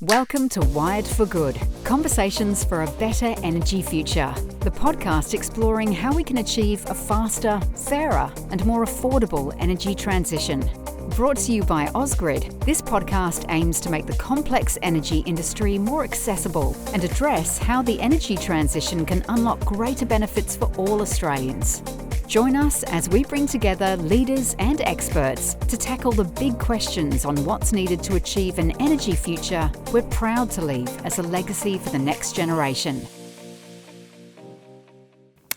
Welcome to Wired for Good, conversations for a better energy future. The podcast exploring how we can achieve a faster, fairer and more affordable energy transition. Brought to you by Ausgrid, this podcast aims to make the complex energy industry more accessible and address how the energy transition can unlock greater benefits for all Australians. Join us as we bring together leaders and experts to tackle the big questions on what's needed to achieve an energy future we're proud to leave as a legacy for the next generation.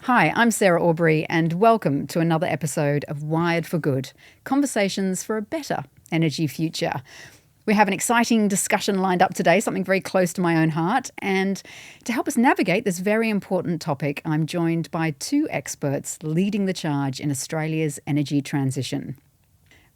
Hi, I'm Sarah Aubrey and welcome to another episode of Wired for Good, conversations for a better energy future. We have an exciting discussion lined up today, something very close to my own heart. And to help us navigate this very important topic, I'm joined by two experts leading the charge in Australia's energy transition.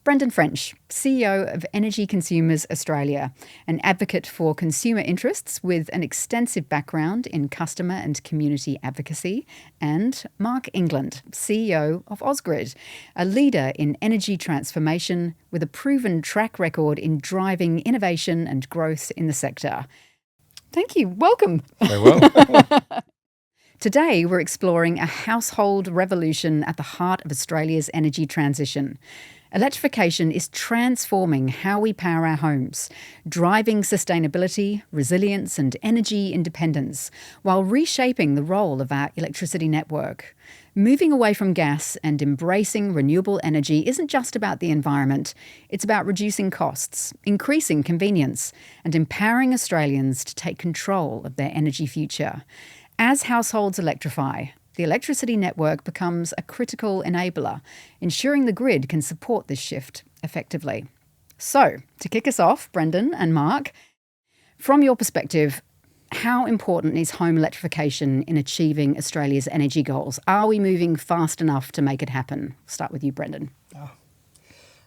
Brendan French, CEO of Energy Consumers Australia, an advocate for consumer interests with an extensive background in customer and community advocacy, and Marc England, CEO of Ausgrid, a leader in energy transformation with a proven track record in driving innovation and growth in the sector. Thank you. Welcome. Very well. Today, we're exploring a household revolution at the heart of Australia's energy transition. Electrification is transforming how we power our homes, driving sustainability, resilience and energy independence, while reshaping the role of our electricity network. Moving away from gas and embracing renewable energy isn't just about the environment, it's about reducing costs, increasing convenience, and empowering Australians to take control of their energy future. As households electrify, the electricity network becomes a critical enabler, ensuring the grid can support this shift effectively. So, to kick us off, Brendan and Marc, from your perspective, how important is home electrification in achieving Australia's energy goals? Are we moving fast enough to make it happen? I'll start with you, Brendan.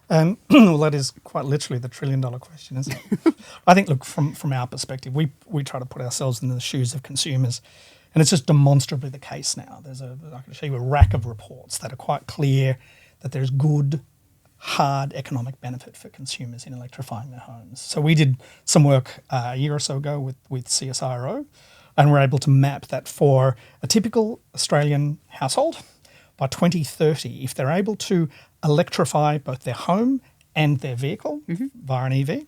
Well, that is quite literally the trillion-dollar question, isn't it? I think, look, from our perspective, we try to put ourselves in the shoes of consumers. And it's just demonstrably the case now. I can show you a rack of reports that are quite clear that there's good, hard economic benefit for consumers in electrifying their homes. So we did some work a year or so ago with CSIRO, and we're able to map that for a typical Australian household by 2030, if they're able to electrify both their home and their vehicle via an EV,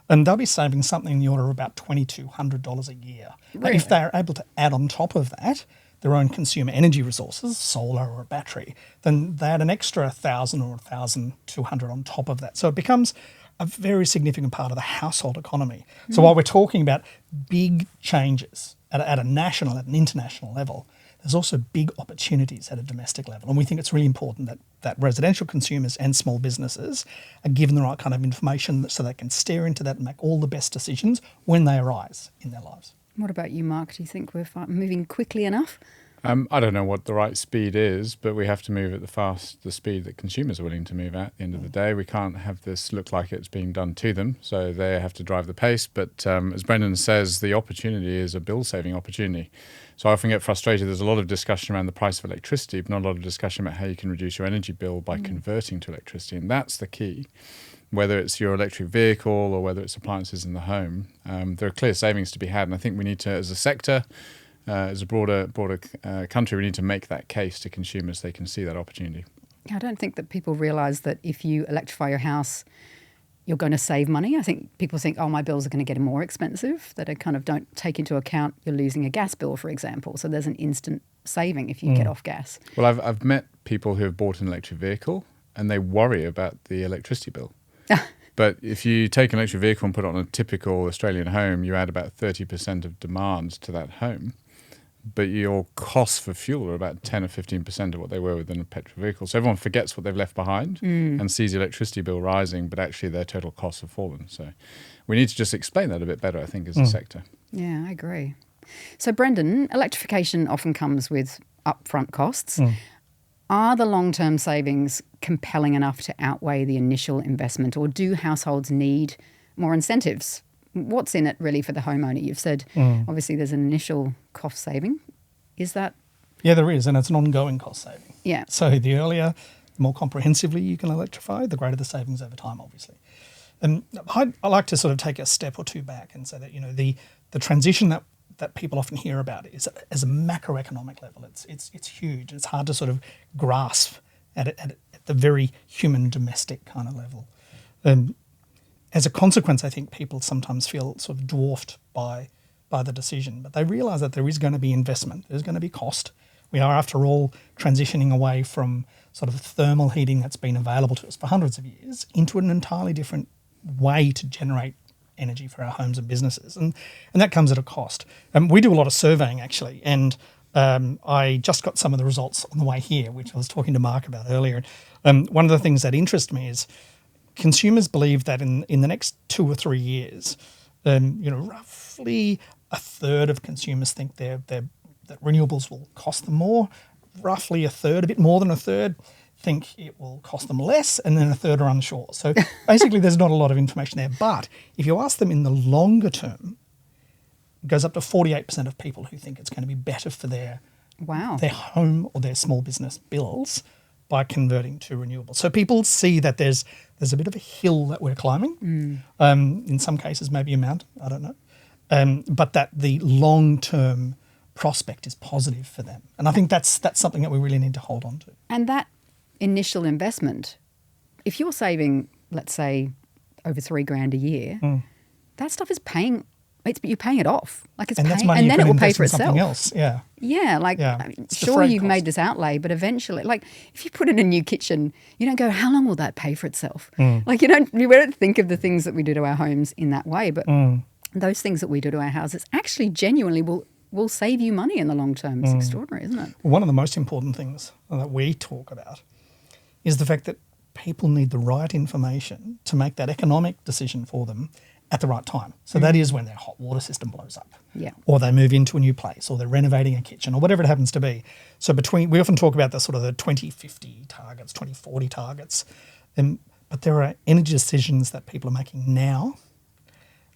and they'll be saving something in the order of about $2,200 a year. Really? And if they're able to add on top of that their own consumer energy resources, solar or a battery, then they add an extra $1,000 or $1,200 on top of that. So it becomes a very significant part of the household economy. So while we're talking about big changes at a national, at an international level, there's also big opportunities at a domestic level. And we think it's really important that residential consumers and small businesses are given the right kind of information so they can steer into that and make all the best decisions when they arise in their lives. What about you, Marc? Do you think we're moving quickly enough? I don't know what the right speed is, but we have to move at the speed that consumers are willing to move at the end of the day. We can't have this look like it's being done to them, so they have to drive the pace. But as Brendan says, the opportunity is a bill-saving opportunity. So I often get frustrated. There's a lot of discussion around the price of electricity, but not a lot of discussion about how you can reduce your energy bill by converting to electricity, and that's the key. Whether it's your electric vehicle or whether it's appliances in the home, there are clear savings to be had, and I think we need to, as a sector, as a broader country, we need to make that case to consumers. They can see that opportunity. I don't think that people realise that if you electrify your house, you're going to save money. I think people think, my bills are going to get more expensive, that I kind of don't take into account you're losing a gas bill, for example. So there's an instant saving if you get off gas. Well, I've met people who have bought an electric vehicle and they worry about the electricity bill. But if you take an electric vehicle and put it on a typical Australian home, you add about 30% of demand to that home. But your costs for fuel are about 10 or 15% of what they were within a petrol vehicle. So everyone forgets what they've left behind and sees the electricity bill rising, but actually their total costs have fallen. So we need to just explain that a bit better, I think, as a sector. Yeah, I agree. So Brendan, electrification often comes with upfront costs. Are the long-term savings compelling enough to outweigh the initial investment, or do households need more incentives? What's in it really for the homeowner? You've said obviously there's an initial cost saving. Is that? Yeah, there is, and it's an ongoing cost saving. Yeah. So the earlier, the more comprehensively you can electrify, the greater the savings over time, obviously. I like to sort of take a step or two back and say that, the transition that people often hear about is as a macroeconomic level. It's huge. It's hard to sort of grasp at the very human domestic kind of level. As a consequence, I think people sometimes feel sort of dwarfed by the decision, but they realise that there is going to be investment. There's going to be cost. We are, after all, transitioning away from sort of thermal heating that's been available to us for hundreds of years into an entirely different way to generate energy for our homes and businesses, and that comes at a cost. We do a lot of surveying, actually, and I just got some of the results on the way here, which I was talking to Marc about earlier. One of the things that interest me is consumers believe that in the next 2 or 3 years, roughly a third of consumers think that renewables will cost them more. Roughly a third, a bit more than a third, think it will cost them less, and then a third are unsure. So basically there's not a lot of information there. But if you ask them in the longer term, it goes up to 48% of people who think it's going to be better for their home or their small business bills by converting to renewables. So people see that there's a bit of a hill that we're climbing. In some cases, maybe a mountain, I don't know. But that the long-term prospect is positive for them. And I think that's something that we really need to hold on to. And that initial investment, if you're saving, let's say, over $3,000 a year, that stuff is you're paying it off. Like it's and paying, that's money and you then can it will pay invest for in itself. something else. Yeah. Yeah, sure, you've made this outlay, but eventually, if you put in a new kitchen, you don't go, how long will that pay for itself? We don't think of the things that we do to our homes in that way, but those things that we do to our houses actually genuinely will save you money in the long term. It's extraordinary, isn't it? One of the most important things that we talk about is the fact that people need the right information to make that economic decision for them at the right time. So that is when their hot water system blows up, or they move into a new place, or they're renovating a kitchen, or whatever it happens to be. So we often talk about the sort of the 2050 targets, 2040 targets, but there are energy decisions that people are making now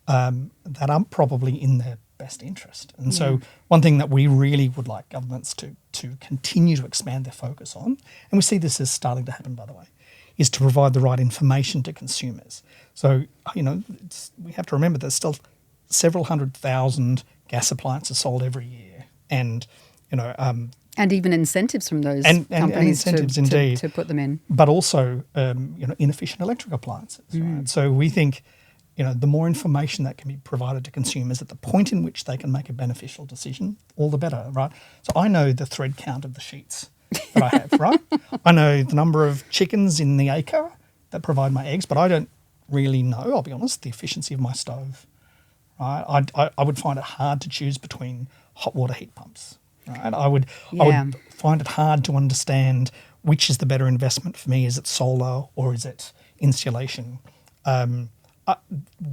that aren't probably in their best interest. And so one thing that we really would like governments to continue to expand their focus on, and we see this is starting to happen, by the way, is to provide the right information to consumers. So, we have to remember there's still several 100,000 gas appliances sold every year, and even incentives from those companies and incentives indeed to put them in. But also, inefficient electric appliances. Right? So we think, the more information that can be provided to consumers at the point in which they can make a beneficial decision, all the better, right? So I know the thread count of the sheets that I have, right? I know the number of chickens in the acre that provide my eggs, but I don't really know, I'll be honest, the efficiency of my stove. Right? I would find it hard to choose between hot water heat pumps. Right? I would find it hard to understand which is the better investment for me. Is it solar or is it insulation?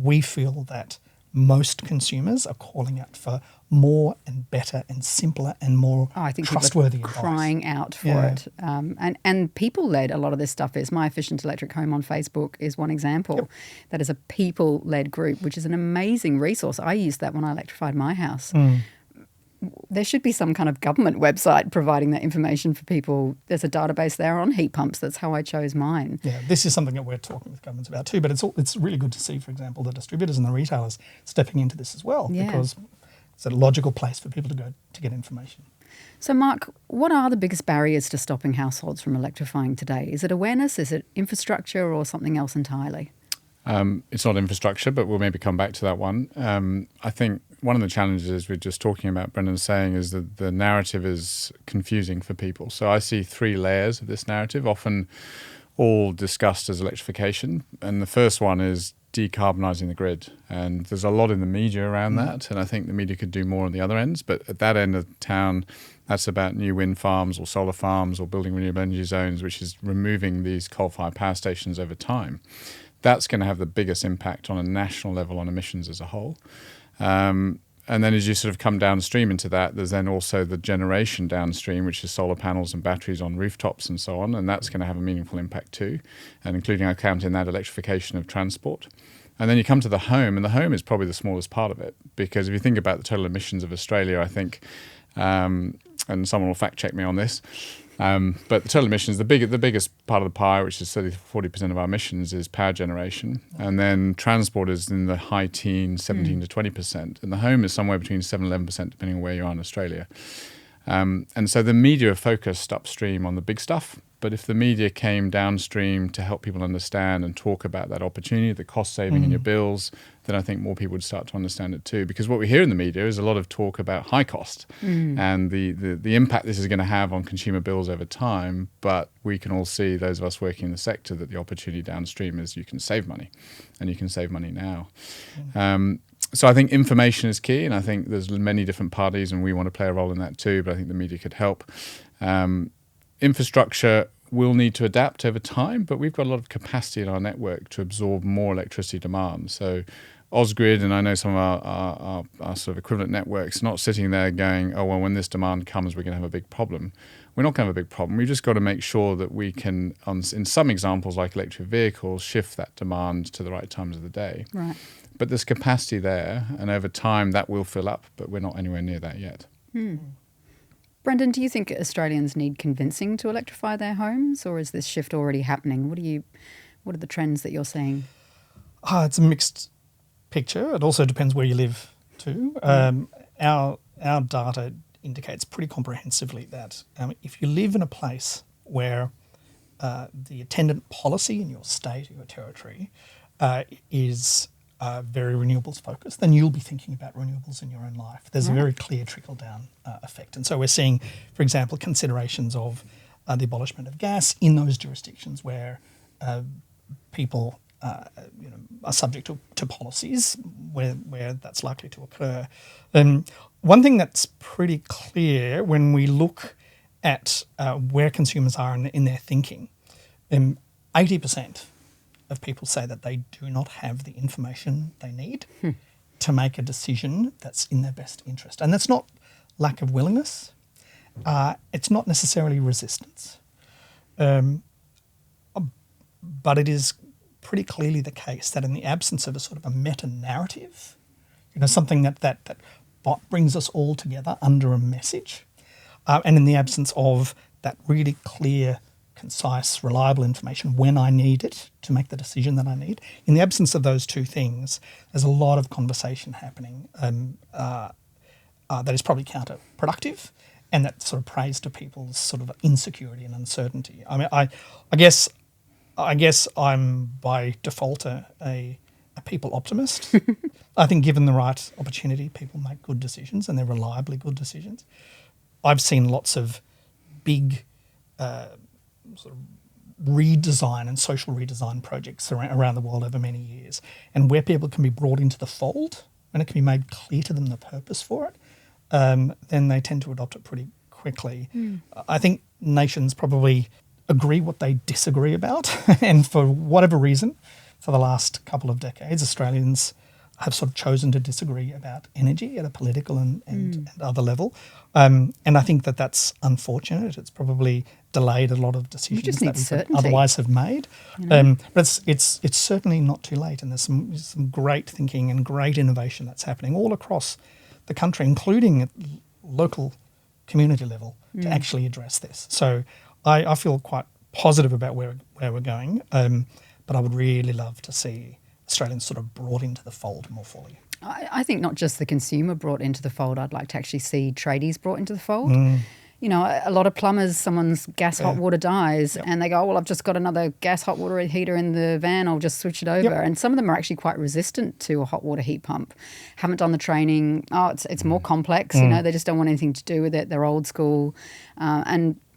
We feel that most consumers are calling out for more and better and simpler and more trustworthy advice. Crying out for it. And people-led, a lot of this stuff is. My Efficient Electric Home on Facebook is one example. Yep. That is a people-led group, which is an amazing resource. I used that when I electrified my house. There should be some kind of government website providing that information for people. There's a database there on heat pumps. That's how I chose mine. Yeah, this is something that we're talking with governments about too, but it's really good to see, for example, the distributors and the retailers stepping into this as well, because it's a logical place for people to go to get information. So, Marc, what are the biggest barriers to stopping households from electrifying today? Is it awareness? Is it infrastructure or something else entirely? It's not infrastructure, but we'll maybe come back to that one. I think one of the challenges we're just talking about, Brendan's saying, is that the narrative is confusing for people. So I see 3 layers of this narrative, often all discussed as electrification. And the first one is decarbonising the grid. And there's a lot in the media around that. And I think the media could do more on the other ends. But at that end of town, that's about new wind farms or solar farms or building renewable energy zones, which is removing these coal-fired power stations over time. That's going to have the biggest impact on a national level on emissions as a whole. And then as you sort of come downstream into that, there's then also the generation downstream, which is solar panels and batteries on rooftops and so on, and that's going to have a meaningful impact too, and including, I count in that, electrification of transport. And then you come to the home, and the home is probably the smallest part of it, because if you think about the total emissions of Australia, I think and someone will fact check me on this. But the total emissions, the biggest part of the pie, which is 40% of our emissions, is power generation. And then transport is in the high teens, 17 to 20%. And the home is somewhere between 7 and 11%, depending on where you are in Australia. And so the media are focused upstream on the big stuff. But if the media came downstream to help people understand and talk about that opportunity, the cost saving in your bills, then I think more people would start to understand it too. Because what we hear in the media is a lot of talk about high cost and the impact this is going to have on consumer bills over time. But we can all see, those of us working in the sector, that the opportunity downstream is you can save money, and you can save money now. So I think information is key, and I think there's many different parties, and we want to play a role in that too, but I think the media could help. Infrastructure will need to adapt over time, but we've got a lot of capacity in our network to absorb more electricity demand. So Ausgrid, and I know some of our sort of equivalent networks, not sitting there going, oh, well, when this demand comes, we're going to have a big problem. We're not going to have a big problem. We've just got to make sure that we can, in some examples like electric vehicles, shift that demand to the right times of the day. Right. But there's capacity there, and over time that will fill up, but we're not anywhere near that yet. Brendan, do you think Australians need convincing to electrify their homes, or is this shift already happening? What are the trends that you're seeing? It's a mixed picture. It also depends where you live too. Our data indicates pretty comprehensively that if you live in a place where the attendant policy in your state or your territory is very renewables focused, then you'll be thinking about renewables in your own life. There's a very clear trickle-down effect. And so we're seeing, for example, considerations of the abolishment of gas in those jurisdictions where people are subject to policies where that's likely to occur. One thing that's pretty clear when we look at where consumers are in their thinking, 80% of people say that they do not have the information they need to make a decision that's in their best interest. And that's not lack of willingness. It's not necessarily resistance. But it is pretty clearly the case that in the absence of a sort of a meta-narrative, something that brings us all together under a message, and in the absence of that really clear, concise, reliable information when I need it to make the decision that I need. In the absence of those two things, there's a lot of conversation happening that is probably counterproductive, and that sort of prays to people's sort of insecurity and uncertainty. I mean, I guess I'm by default a people optimist. I think given the right opportunity, people make good decisions, and they're reliably good decisions. I've seen lots of big sort of redesign and social redesign projects around the world over many years, and where people can be brought into the fold and it can be made clear to them the purpose for it, then they tend to adopt it pretty quickly. I think nations probably agree what they disagree about, and for whatever reason, for the last couple of decades, Australians have sort of chosen to disagree about energy at a political and other level. And I think that that's unfortunate. It's probably delayed a lot of decisions that we could otherwise have made. But it's certainly not too late, and there's some great thinking and great innovation that's happening all across the country, including at local community level, to actually address this. So I feel quite positive about where we're going, but I would really love to see Australians sort of brought into the fold more fully. I think not just the consumer brought into the fold. I'd like to actually see tradies brought into the fold. A lot of plumbers, someone's gas hot water dies and they go, well, I've just got another gas hot water heater in the van, I'll just switch it over. And some of them are actually quite resistant to a hot water heat pump. Haven't done the training. It's more complex, they just don't want anything to do with it. They're old school.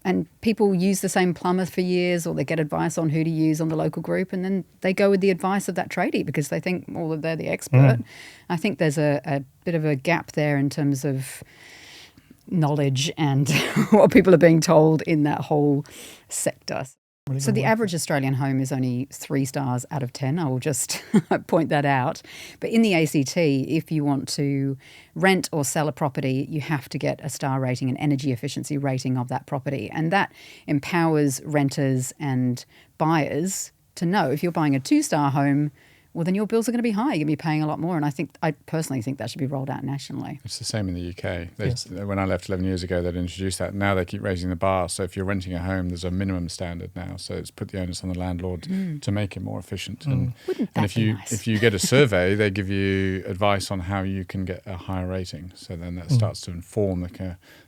And people use the same plumber for years, or they get advice on who to use on the local group, and then they go with the advice of that tradie because they think, well, they're the expert. I think there's a bit of a gap there in terms of knowledge and what people are being told in that whole sector. So the average Australian home is only 3 stars out of 10. I will just point that out. But in the ACT, if you want to rent or sell a property, you have to get a star rating, an energy efficiency rating of that property. And that empowers renters and buyers to know if you're buying a 2-star home, well, then your bills are going to be high. You're going to be paying a lot more. And I personally think that should be rolled out nationally. It's the same in the UK. Yes. When I left 11 years ago, they'd introduced that. Now they keep raising the bar. So if you're renting a home, there's a minimum standard now. So it's put the onus on the landlord to make it more efficient. And Wouldn't if nice? you get a survey, they give you advice on how you can get a higher rating. So then that starts to inform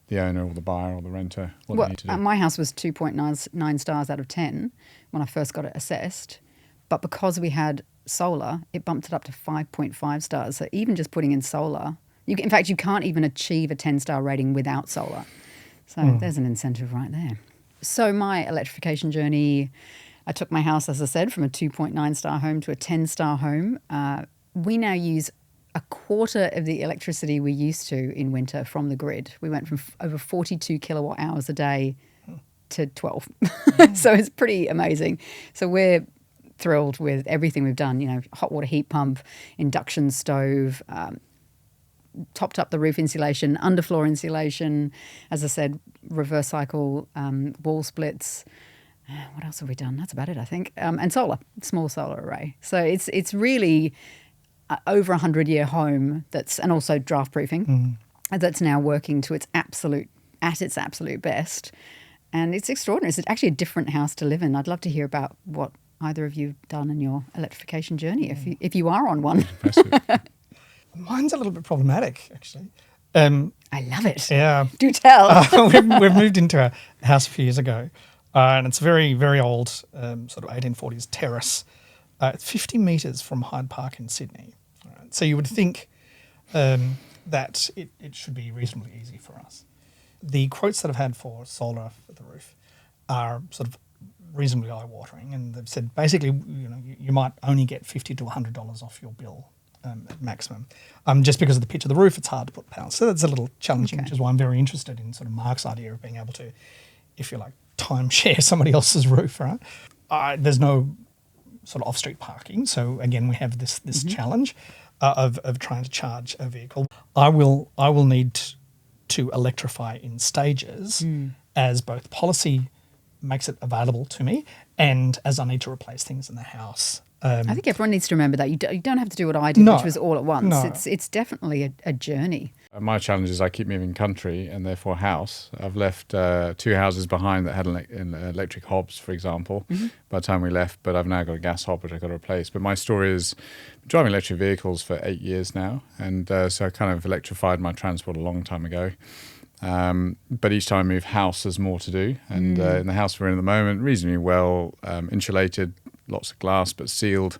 the owner or the buyer or the renter what they need to do. My house was 2.9 stars out of 10 when I first got it assessed. But because we had solar, it bumped it up to 5.5 stars. So even just putting in solar, in fact, you can't even achieve a 10-star rating without solar. So there's an incentive right there. So my electrification journey, I took my house, as I said, from a 2.9-star home to a 10-star home. We now use a quarter of the electricity we used to in winter from the grid. We went from over 42 kilowatt hours a day to 12. So it's pretty amazing. So we're thrilled with everything we've done, hot water heat pump, induction stove, topped up the roof insulation, underfloor insulation, as I said, reverse cycle wall splits. What else have we done? That's about it, I think. And solar, small solar array. So it's really over 100-year home and also draft proofing that's now working to its absolute best. And it's extraordinary. It's actually a different house to live in. I'd love to hear about what either of you have done in your electrification journey, if you are on one. Mine's a little bit problematic, actually. I love it. Yeah. Do tell. We've moved into a house a few years ago, and it's very, very old, sort of 1840s terrace, 50 metres from Hyde Park in Sydney. All right. So you would think that it should be reasonably easy for us. The quotes that I've had for solar for the roof are sort of reasonably eye-watering, and they've said basically, you might only get $50 to $100 off your bill at maximum. Just because of the pitch of the roof, it's hard to put pounds. So that's a little challenging, which is why I'm very interested in sort of Marc's idea of being able to, if you like, timeshare somebody else's roof, right? There's no sort of off-street parking, so again, we have this challenge of trying to charge a vehicle. I will need to electrify in stages as both policy makes it available to me and as I need to replace things in the house. I think everyone needs to remember that. You don't have to do what I did, which was all at once. No. It's definitely a journey. My challenge is I keep moving country and therefore house. I've left 2 houses behind that had electric hobs, for example, by the time we left, but I've now got a gas hob, which I've got to replace. But my story is driving electric vehicles for 8 years now, and so I kind of electrified my transport a long time ago. But each time I move house, there's more to do. And in the house we're in at the moment, reasonably well insulated, lots of glass, but sealed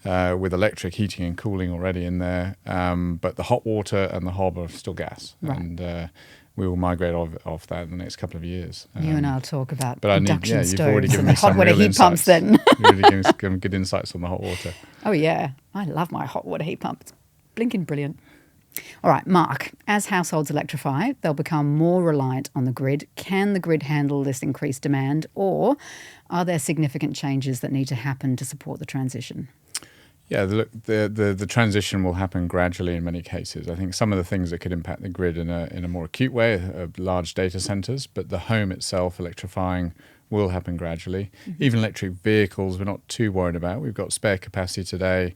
with electric heating and cooling already in there. But the hot water and the hob are still gas. Right. And we will migrate off that in the next couple of years. You and I'll talk about but induction you've stoves already given and me the hot some water real heat pumps insights. then. You've already given some good insights on the hot water. Oh, yeah. I love my hot water heat pump. It's blinking brilliant. All right, Marc, as households electrify, they'll become more reliant on the grid. Can the grid handle this increased demand, or are there significant changes that need to happen to support the transition? Yeah, the transition will happen gradually in many cases. I think some of the things that could impact the grid in a more acute way are large data centres, but the home itself electrifying will happen gradually. Even electric vehicles we're not too worried about. We've got spare capacity today.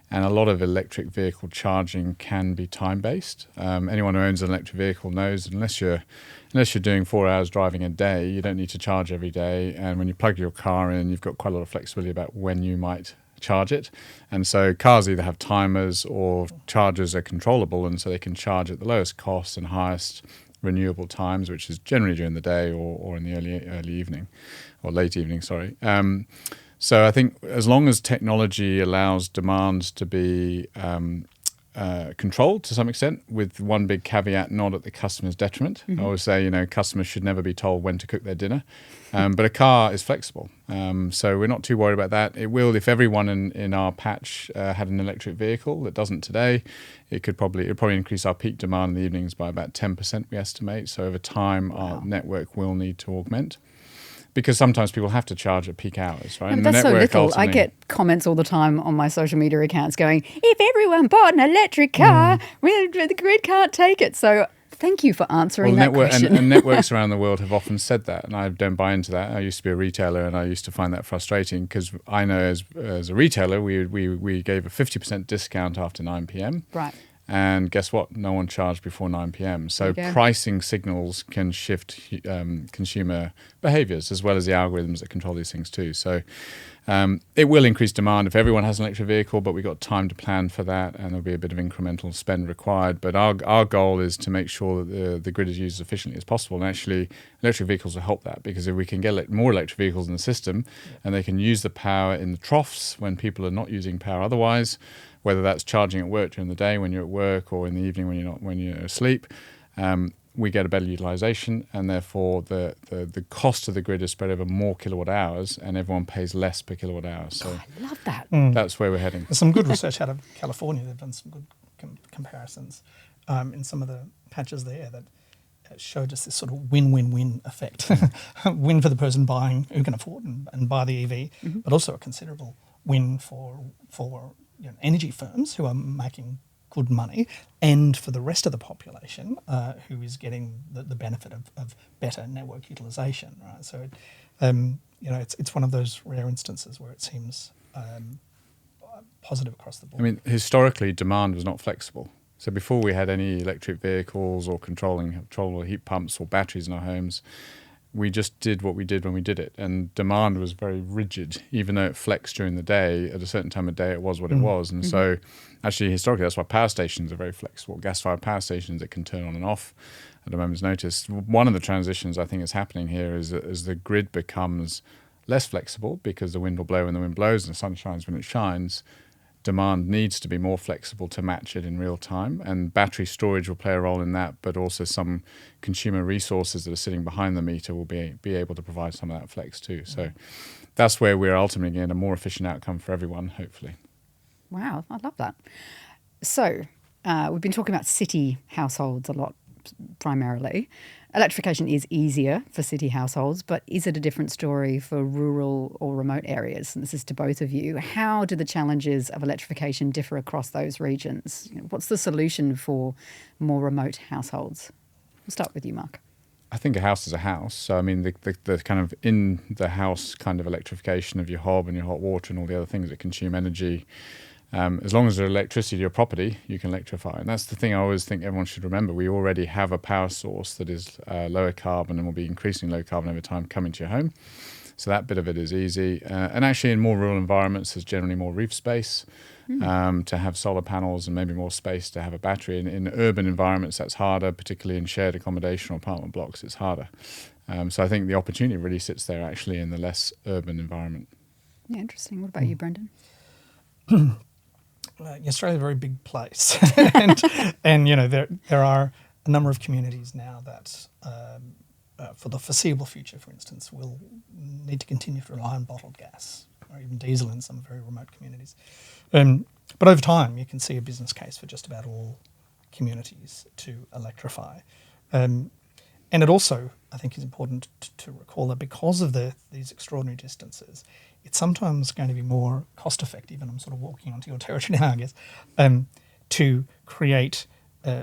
And a lot of electric vehicle charging can be time-based. Anyone who owns an electric vehicle knows that unless you're doing 4 hours driving a day, you don't need to charge every day. And when you plug your car in, you've got quite a lot of flexibility about when you might charge it. And so cars either have timers or chargers are controllable, and so they can charge at the lowest cost and highest renewable times, which is generally during the day or in the early evening, or late evening, sorry. So I think as long as technology allows demand to be controlled to some extent, with one big caveat, not at the customer's detriment. I always say, customers should never be told when to cook their dinner. But a car is flexible. So we're not too worried about that. It will, if everyone in our patch had an electric vehicle that doesn't today, it'd probably increase our peak demand in the evenings by about 10%, we estimate. So over time, our network will need to augment. Because sometimes people have to charge at peak hours, right? No, but that's so little. I get comments all the time on my social media accounts going, if everyone bought an electric car, the grid can't take it. So Thank you for answering that network, question. and networks around the world have often said that, and I don't buy into that. I used to be a retailer, and I used to find that frustrating because I know as a retailer, we gave a 50% discount after 9 p.m. Right. And guess what? No one charged before 9 p.m. So pricing signals can shift consumer behaviors as well as the algorithms that control these things too. So it will increase demand if everyone has an electric vehicle, but we've got time to plan for that, and there'll be a bit of incremental spend required. But our goal is to make sure that the grid is used as efficiently as possible. And actually, electric vehicles will help that, because if we can get more electric vehicles in the system and they can use the power in the troughs when people are not using power otherwise, whether that's charging at work during the day when you're at work or in the evening when you're asleep, we get a better utilization, and therefore the cost of the grid is spread over more kilowatt hours, and everyone pays less per kilowatt hour. So I love that. that's where we're heading. There's some good research out of California. They've done some good comparisons in some of the patches there that showed us this sort of win-win-win effect. Win for the person buying who can afford and buy the EV, but also a considerable win for energy firms who are making good money, and for the rest of the population who is getting the benefit of better network utilization, right? So, it's one of those rare instances where it seems positive across the board. I mean, historically, demand was not flexible. So before we had any electric vehicles or controllable heat pumps or batteries in our homes, we just did what we did when we did it. And demand was very rigid, even though it flexed during the day. At a certain time of day, it was what it was. And so actually, historically, that's why power stations are very flexible. Gas-fired power stations that can turn on and off at a moment's notice. One of the transitions I think is happening here is that as the grid becomes less flexible, because the wind will blow when the wind blows and the sun shines when it shines, demand needs to be more flexible to match it in real time, and battery storage will play a role in that, but also some consumer resources that are sitting behind the meter will be able to provide some of that flex too. So that's where we're ultimately getting a more efficient outcome for everyone, hopefully. Wow, I love that. So we've been talking about city households a lot primarily. Electrification is easier for city households, but is it a different story for rural or remote areas? And this is to both of you. How do the challenges of electrification differ across those regions? What's the solution for more remote households? We'll start with you, Marc. I think a house is a house. So, I mean, the kind of in-the-house kind of electrification of your hob and your hot water and all the other things that consume energy, as long as there's electricity to your property, you can electrify. And that's the thing I always think everyone should remember. We already have a power source that is lower carbon and will be increasingly low carbon over time coming to your home. So that bit of it is easy. And actually in more rural environments, there's generally more roof space to have solar panels and maybe more space to have a battery. In urban environments, that's harder, particularly in shared accommodation or apartment blocks, it's harder. So I think the opportunity really sits there actually in the less urban environment. Yeah, interesting. What about you, Brendan? Australia is a very big place, and there are a number of communities now that, for the foreseeable future, for instance, will need to continue to rely on bottled gas or even diesel in some very remote communities. But over time, you can see a business case for just about all communities to electrify. And it also, I think, is important to recall that because of these extraordinary distances, it's sometimes going to be more cost effective, and I'm sort of walking onto your territory now, I guess, to create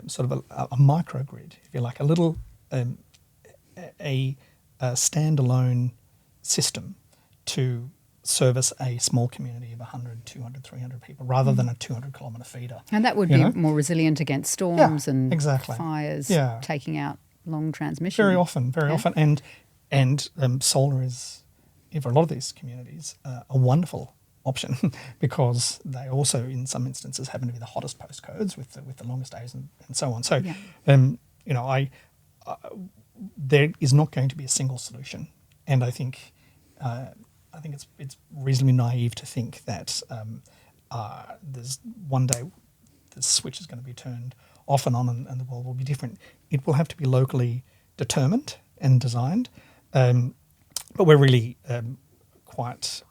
sort of a microgrid, if you like, a little a standalone system to service a small community of 100, 200, 300 people rather than a 200-kilometre feeder. And that would be more resilient against storms and fires, taking out long transmission. Very often. And solar is, for a lot of these communities, a wonderful option because they also, in some instances, happen to be the hottest postcodes with the longest days and so on. So, there is not going to be a single solution, and I think it's reasonably naive to think that there's one day the switch is going to be turned off and on and the world will be different. It will have to be locally determined and designed. But we're really quite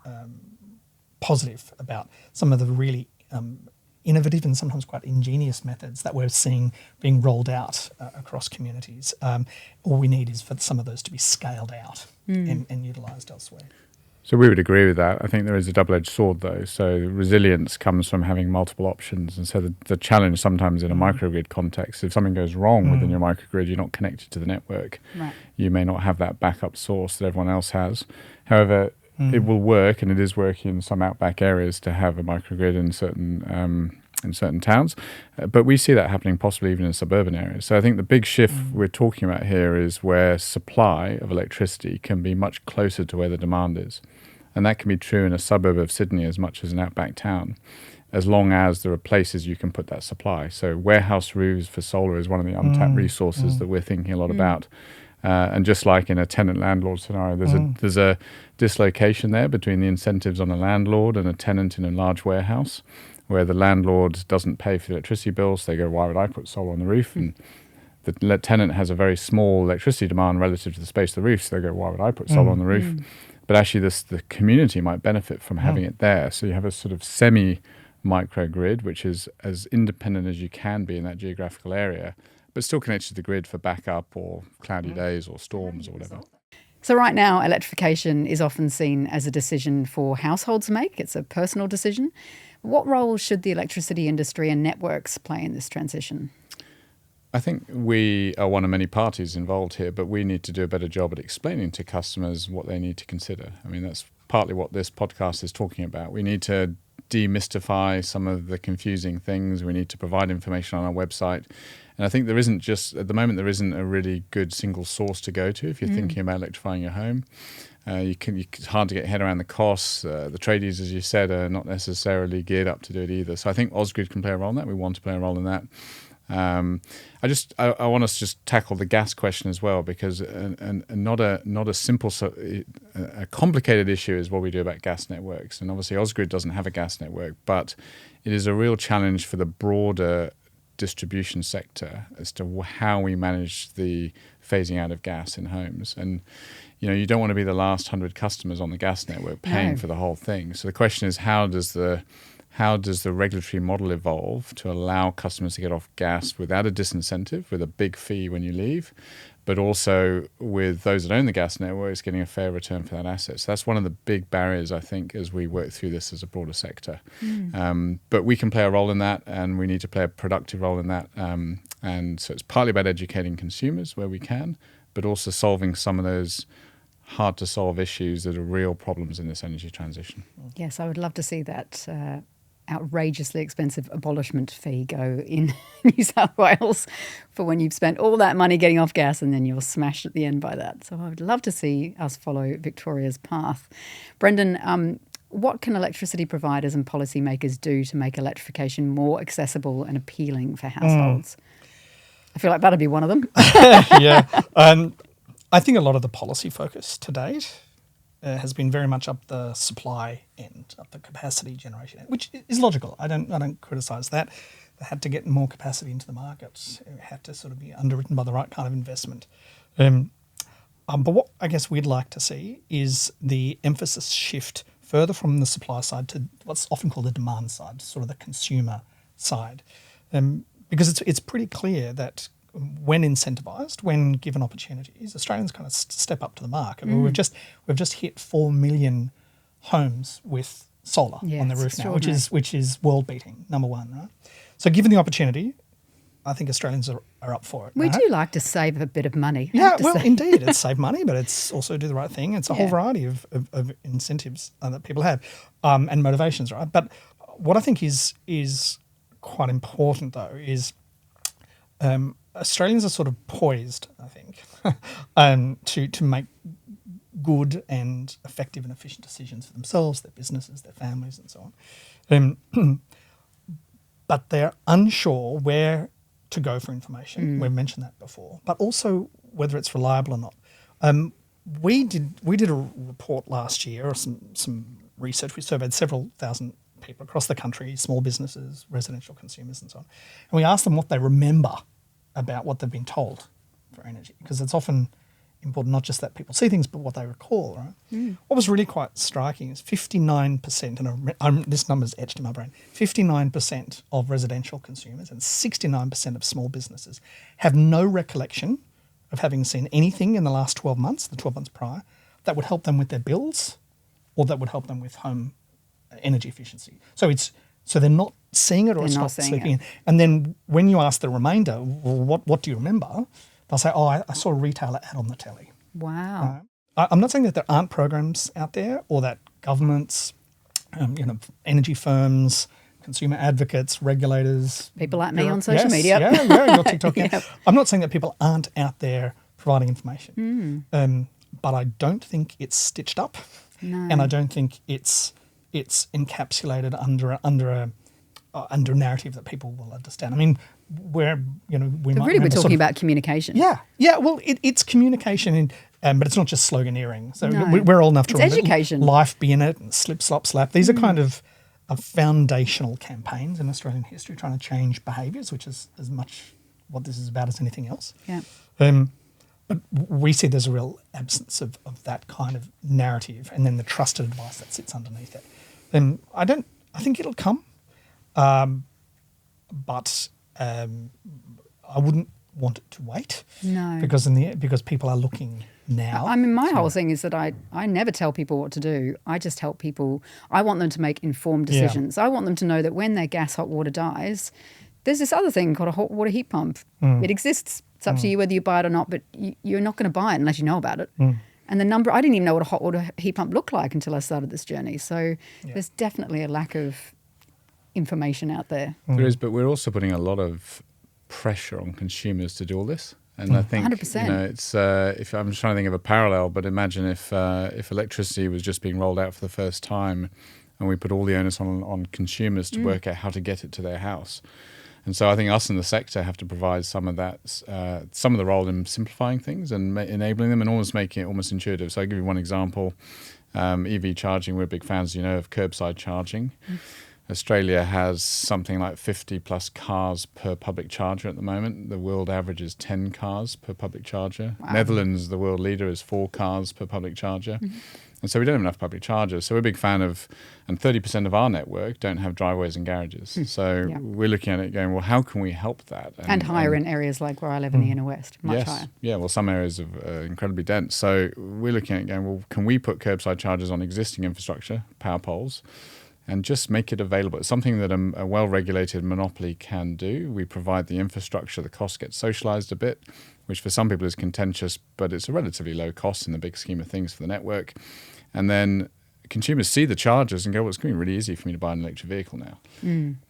positive about some of the really innovative and sometimes quite ingenious methods that we're seeing being rolled out across communities. All we need is for some of those to be scaled out and utilised elsewhere. So we would agree with that. I think there is a double-edged sword, though. So resilience comes from having multiple options. And so the challenge sometimes in a microgrid context, if something goes wrong within your microgrid, you're not connected to the network. Right. You may not have that backup source that everyone else has. However, it will work, and it is working in some outback areas to have a microgrid in certain towns. But we see that happening possibly even in suburban areas. So I think the big shift we're talking about here is where supply of electricity can be much closer to where the demand is. And that can be true in a suburb of Sydney as much as an outback town, as long as there are places you can put that supply. So warehouse roofs for solar is one of the untapped resources that we're thinking a lot about. And just like in a tenant-landlord scenario, there's a dislocation there between the incentives on a landlord and a tenant in a large warehouse, where the landlord doesn't pay for the electricity bills. They go, why would I put solar on the roof? And the tenant has a very small electricity demand relative to the space of the roof. So they go, why would I put solar on the roof? But actually, the community might benefit from having it there. So you have a sort of semi-microgrid, which is as independent as you can be in that geographical area, but still connected to the grid for backup or cloudy days or storms or whatever. So right now, electrification is often seen as a decision for households to make. It's a personal decision. What role should the electricity industry and networks play in this transition? I think we are one of many parties involved here, but we need to do a better job at explaining to customers what they need to consider. I mean, that's partly what this podcast is talking about. We need to demystify some of the confusing things. We need to provide information on our website. And I think there isn't just, at the moment, there isn't a really good single source to go to if you're thinking about electrifying your home. It's hard to get your head around the costs. The tradies, as you said, are not necessarily geared up to do it either. So I think Ausgrid can play a role in that. We want to play a role in that. I want us to just tackle the gas question as well, because not a simple, a complicated issue is what we do about gas networks. And obviously Ausgrid doesn't have a gas network, but it is a real challenge for the broader distribution sector as to how we manage the phasing out of gas in homes. And you don't want to be the last 100 customers on the gas network paying for the whole thing. So the question is, how does the regulatory model evolve to allow customers to get off gas without a disincentive, with a big fee when you leave, but also with those that own the gas networks getting a fair return for that asset? So that's one of the big barriers, I think, as we work through this as a broader sector. But we can play a role in that, and we need to play a productive role in that. And so it's partly about educating consumers where we can, but also solving some of those hard-to-solve issues that are real problems in this energy transition. Yes, I would love to see that outrageously expensive abolishment fee go in New South Wales for when you've spent all that money getting off gas and then you're smashed at the end by that. So I would love to see us follow Victoria's path. Brendan, what can electricity providers and policymakers do to make electrification more accessible and appealing for households? I feel like that'd be one of them. Yeah. I think a lot of the policy focus to date has been very much up the supply end, up the capacity generation end, which is logical. I don't criticise that. They had to get more capacity into the market. It had to sort of be underwritten by the right kind of investment. But what I guess we'd like to see is the emphasis shift further from the supply side to what's often called the demand side, sort of the consumer side, because it's pretty clear that when incentivised, when given opportunities, Australians kind of step up to the mark. I mean, we've just hit 4 million homes with solar on the roof now, which is world beating, number one, right? So given the opportunity, I think Australians are up for it. We do like to save a bit of money. Yeah, well, indeed, it's save money, but it's also do the right thing. It's a whole variety of incentives that people have and motivations, right? But what I think is quite important though is Australians are sort of poised, I think, to make good and effective and efficient decisions for themselves, their businesses, their families, and so on. But they're unsure where to go for information. We've mentioned that before, but also whether it's reliable or not. We did a report last year, or some research. We surveyed several thousand people across the country, small businesses, residential consumers, and so on. And we asked them what they remember about what they've been told for energy, because it's often important not just that people see things, but what they recall, right? What was really quite striking is 59%, and this number's etched in my brain, 59% of residential consumers and 69% of small businesses have no recollection of having seen anything in the last 12 months, the 12 months prior, that would help them with their bills or that would help them with home energy efficiency. So they're not seeing it, or it's They're not not seeing slipping it. in. And then when you ask the remainder, well, what do you remember? They'll say, oh, I saw a retailer ad on the telly. Wow. I'm not saying that there aren't programs out there, or that governments, energy firms, consumer advocates, regulators, People like me on social media. Yeah, your TikTok. Yep. I'm not saying that people aren't out there providing information, but I don't think it's stitched up, No. and I don't think it's encapsulated under a narrative that people will understand. I mean, we So might really, we're remember talking about communication. Yeah. Well, it's communication, but it's not just sloganeering. So No. we're old enough to It's remember education. Life, Be In It, and Slip, Slop, Slap. These are kind of foundational campaigns in Australian history, trying to change behaviours, which is as much what this is about as anything else. Yeah. But we see there's a real absence of that kind of narrative, and then the trusted advice that sits underneath it. I think it'll come, but I wouldn't want it to wait. No. Because people are looking now. I mean, my whole thing is that I never tell people what to do. I just help people. I want them to make informed Yeah. decisions. I want them to know that when their gas hot water dies, there's this other thing called a hot water heat pump. It exists. It's up to you whether you buy it or not, but you're not going to buy it unless you know about it. And I didn't even know what a hot water heat pump looked like until I started this journey. So there's definitely a lack of information out there. There is, but we're also putting a lot of pressure on consumers to do all this. And I think 100%. it's if I'm just trying to think of a parallel, but imagine if electricity was just being rolled out for the first time, and we put all the onus on consumers to work out how to get it to their house. And so I think us in the sector have to provide some of that, some of the role in simplifying things and enabling them, and almost making it almost intuitive. So I'll give you one example. EV charging, we're big fans, of curbside charging. Australia has something like 50 plus cars per public charger at the moment. The world average is 10 cars per public charger. Wow. Netherlands, the world leader, is 4 cars per public charger. And so we don't have enough public chargers. So we're a big fan of, and 30% of our network don't have driveways and garages. So we're looking at it going, well, how can we help that? And higher in areas like where I live in the inner west, much higher. Yeah, well, some areas are incredibly dense. So we're looking at it going, well, can we put curbside chargers on existing infrastructure, power poles, and just make it available? It's something that a well-regulated monopoly can do. We provide the infrastructure, the cost gets socialised a bit, which for some people is contentious, but it's a relatively low cost in the big scheme of things for the network. And then consumers see the chargers and go, well, it's going to be really easy for me to buy an electric vehicle now.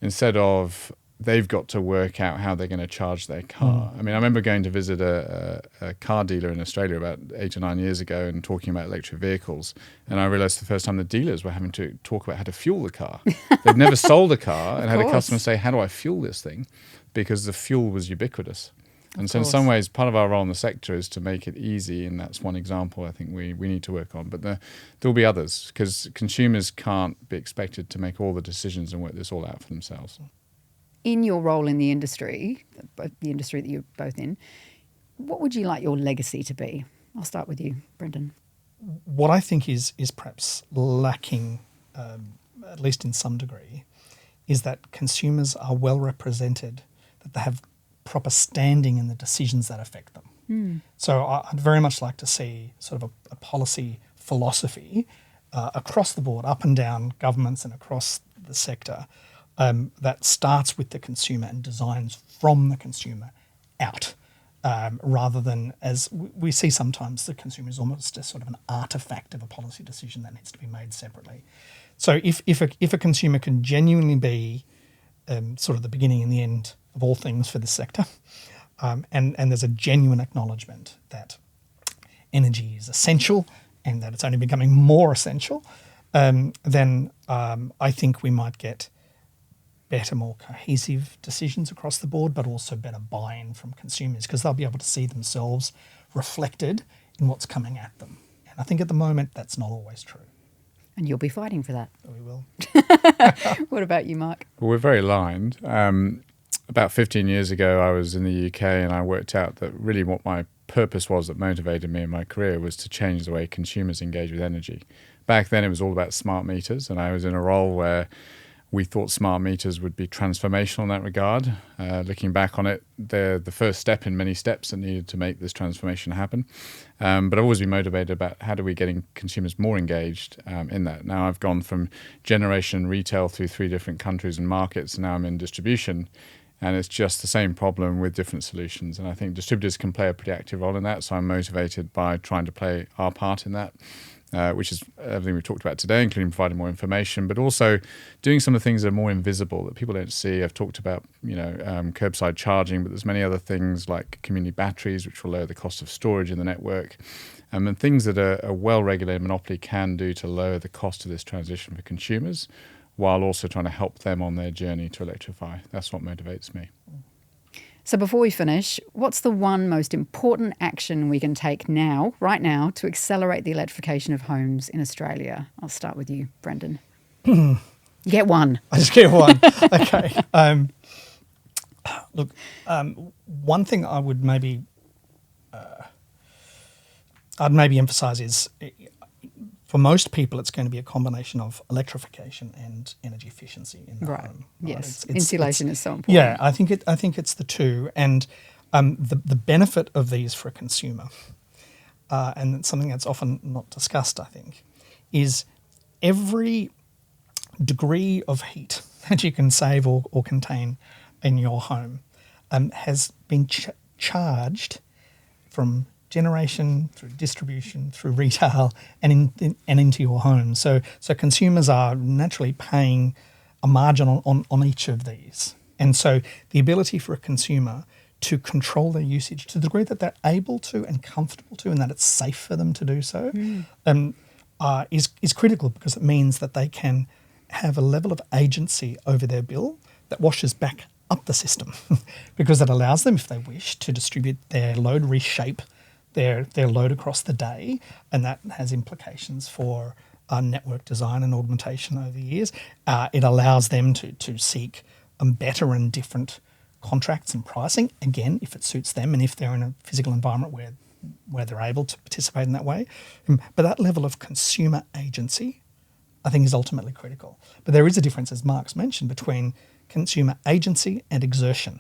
Instead of they've got to work out how they're going to charge their car. I mean, I remember going to visit a car dealer in Australia about 8 or 9 years ago and talking about electric vehicles. And I realised the first time the dealers were having to talk about how to fuel the car. They'd never sold a car and had a customer say, how do I fuel this thing? Because the fuel was ubiquitous. And so in some ways, part of our role in the sector is to make it easy, and that's one example I think we need to work on. But there will be others, because consumers can't be expected to make all the decisions and work this all out for themselves. In your role in the industry that you're both in, what would you like your legacy to be? I'll start with you, Brendan. What I think is perhaps lacking, at least in some degree, is that consumers are well represented, that they have proper standing in the decisions that affect them. So I'd very much like to see sort of a policy philosophy across the board, up and down governments and across the sector, that starts with the consumer and designs from the consumer out, rather than, as we see sometimes, the consumer is almost a sort of an artefact of a policy decision that needs to be made separately. So if a consumer can genuinely be sort of the beginning and the end of all things for this sector, and there's a genuine acknowledgement that energy is essential and that it's only becoming more essential, then I think we might get better, more cohesive decisions across the board, but also better buy-in from consumers, because they'll be able to see themselves reflected in what's coming at them. And I think at the moment that's not always true. And you'll be fighting for that. We will. What about you, Marc? Well, we're very aligned. About 15 years ago, I was in the UK and I worked out that really what my purpose was that motivated me in my career was to change the way consumers engage with energy. Back then, it was all about smart meters, and I was in a role where We thought smart meters would be transformational in that regard. Looking back on it, they're the first step in many steps that needed to make this transformation happen. But I've always been motivated about how do we getting consumers more engaged in that. Now I've gone from generation retail through 3 different countries and markets, and now I'm in distribution. And it's just the same problem with different solutions. And I think distributors can play a pretty active role in that. So I'm motivated by trying to play our part in that, which is everything we've talked about today, including providing more information, but also doing some of the things that are more invisible that people don't see. I've talked about, curbside charging, but there's many other things like community batteries, which will lower the cost of storage in the network. And things that a well-regulated monopoly can do to lower the cost of this transition for consumers, while also trying to help them on their journey to electrify. That's what motivates me. So before we finish, what's the one most important action we can take now, right now, to accelerate the electrification of homes in Australia? I'll start with you, Brendan. You get one. I just get one. Okay. One thing I would maybe emphasise is, for most people, it's going to be a combination of electrification and energy efficiency in the home. Right? Yes, insulation is so important. Yeah, I think it's the two, and the benefit of these for a consumer, and it's something that's often not discussed, I think, is every degree of heat that you can save or contain in your home has been charged from generation, through distribution, through retail, and into your home. So consumers are naturally paying a margin on each of these. And so the ability for a consumer to control their usage to the degree that they're able to and comfortable to, and that it's safe for them to do so, is critical, because it means that they can have a level of agency over their bill that washes back up the system, because it allows them, if they wish, to distribute their load, reshape their load across the day, and that has implications for network design and augmentation over the years. It allows them to seek better and different contracts and pricing, again, if it suits them and if they're in a physical environment where they're able to participate in that way. But that level of consumer agency, I think, is ultimately critical. But there is a difference, as Marc's mentioned, between consumer agency and exertion.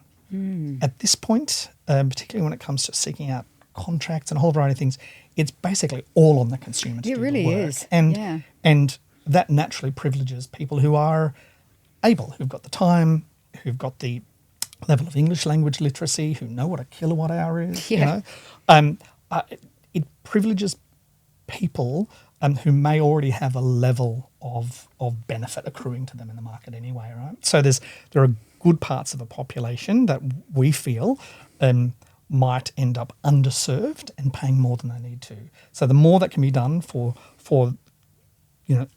At this point, particularly when it comes to seeking out contracts and a whole variety of things, it's basically all on the consumer to do the work. It really is. And that naturally privileges people who are able, who've got the time, who've got the level of English language literacy, who know what a kilowatt hour is. Yeah. It privileges people who may already have a level of benefit accruing to them in the market anyway, right? So there are good parts of the population that we feel might end up underserved and paying more than they need to. So the more that can be done for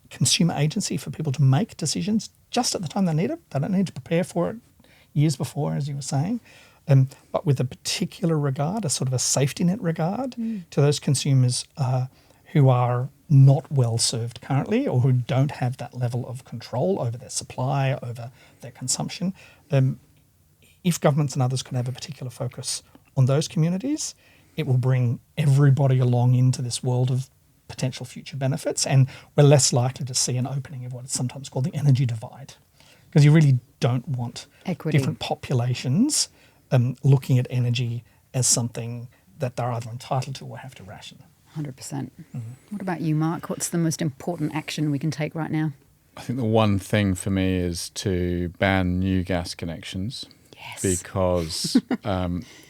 consumer agency, for people to make decisions just at the time they need it. They don't need to prepare for it years before, as you were saying. But with a particular regard, a sort of a safety net regard to those consumers who are not well served currently, or who don't have that level of control over their supply, over their consumption. If governments and others can have a particular focus on those communities, it will bring everybody along into this world of potential future benefits, and we're less likely to see an opening of what is sometimes called the energy divide, because you really don't want equity. Different populations looking at energy as something that they're either entitled to or have to ration. 100%. What about you, Marc? What's the most important action we can take right now? I think the one thing for me is to ban new gas connections. Yes. Because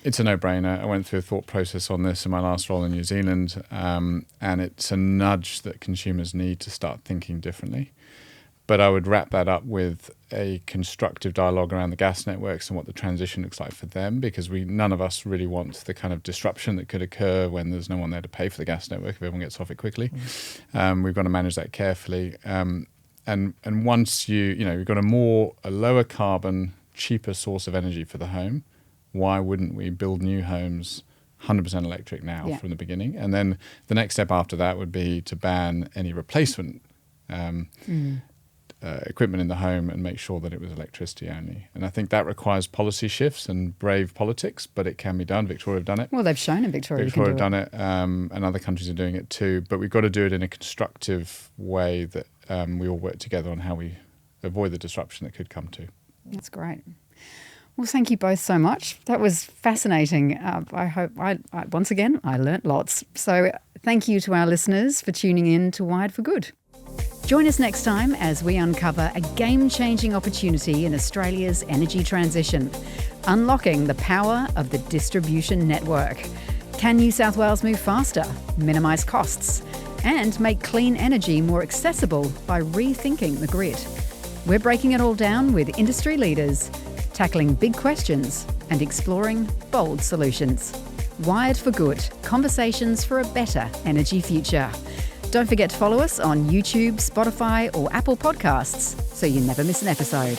it's a no-brainer. I went through a thought process on this in my last role in New Zealand, and it's a nudge that consumers need to start thinking differently. But I would wrap that up with a constructive dialogue around the gas networks and what the transition looks like for them, because none of us really want the kind of disruption that could occur when there's no one there to pay for the gas network if everyone gets off it quickly. We've got to manage that carefully. And once you've got a lower carbon, cheaper source of energy for the home, why wouldn't we build new homes 100% electric now from the beginning? And then the next step after that would be to ban any replacement equipment in the home and make sure that it was electricity only. And I think that requires policy shifts and brave politics, but it can be done. Victoria have done it. Well, they've shown in Victoria. Victoria have done it, and other countries are doing it too. But we've got to do it in a constructive way that we all work together on how we avoid the disruption that could come to. That's great. Well, thank you both so much. That was fascinating. I hope once again, I learnt lots. So thank you to our listeners for tuning in to Wired for Good. Join us next time as we uncover a game-changing opportunity in Australia's energy transition, unlocking the power of the distribution network. Can New South Wales move faster, minimise costs, and make clean energy more accessible by rethinking the grid? We're breaking it all down with industry leaders, tackling big questions and exploring bold solutions. Wired for Good, conversations for a better energy future. Don't forget to follow us on YouTube, Spotify or Apple Podcasts so you never miss an episode.